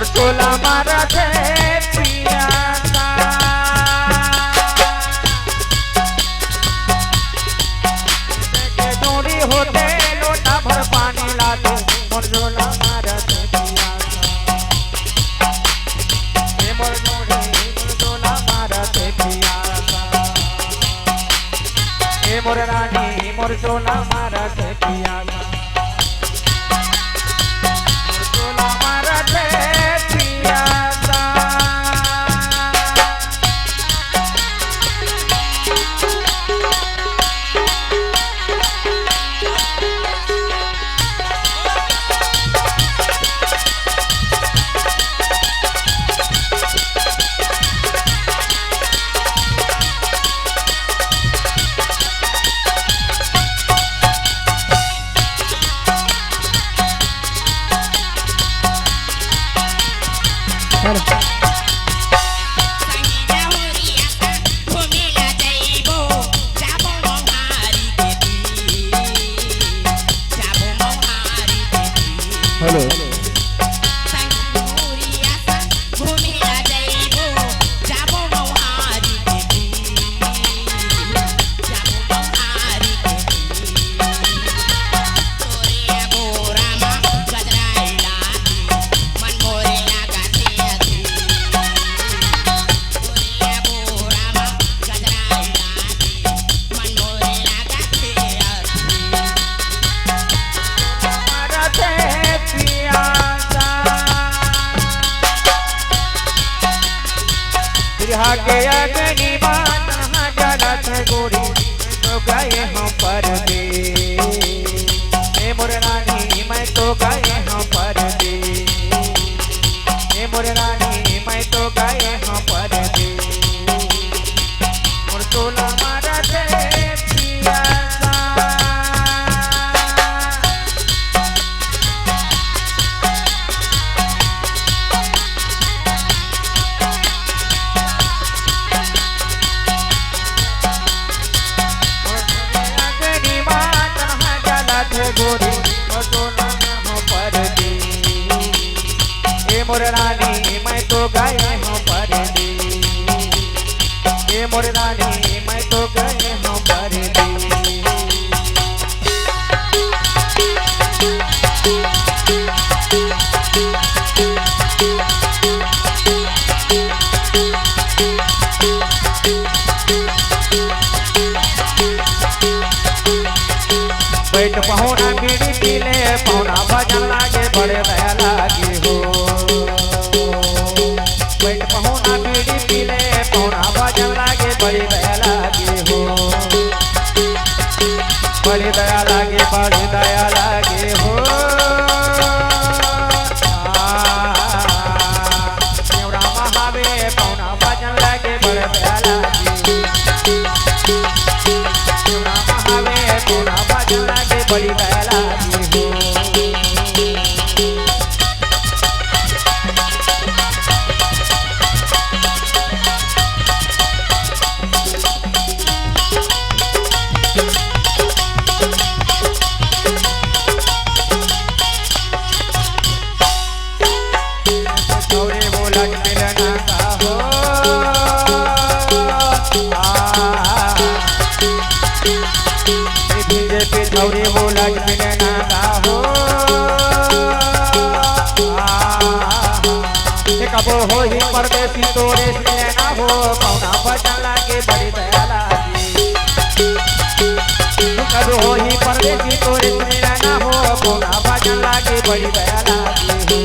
मोर चोला मारा थे पिया डोरी होते लोटा भर पानी लाते मोर चोला मारा थे पिया मोर चोला मारा थे पिया मोर रानी मोर चोला मारा थे पिया चोला मारा थे पिया के अग्नि बात जगत गोरी तो गए हम पर दे मोर रानी मैं तो गए हम पर दे मोर रानी मैं तो गए हम पर दे मोर चोला मारा दे पिया गोरी चोला हो पर दे मोर रानी मैं तो गए हूँ पर दे मोर रानी मैं तो गए हूँ पर दे बैठ पहुना बीड़ी पीले पहुना भजन लागे बड़े दया लागे हो बैठ पहुना बीड़ी पीले पहुना भजन लागे बड़ी दया लागे हो बड़ी दया लागे हो महावे पहुना भजन लागे बड़े दया लागे महावे पहुना भजन लागे बड़ी दया लागी हो गौरे बोला मिलना का हो गौरी बोला मिलना का हो कबो हो ही परदेसी तोरे मिलना हो कौना भजन लागे बड़ी दया लागी कबो हो ही परदेसी तोरे मिलना हो कौना भजन लागे बड़ी दया लागी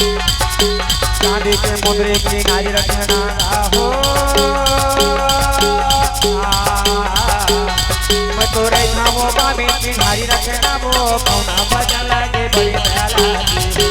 चांदी के मुद्रे की नारी रखना हो मैं तो रहा वो बामी की नारी रखना वो कौना भजन लागे बड़ी दया लागी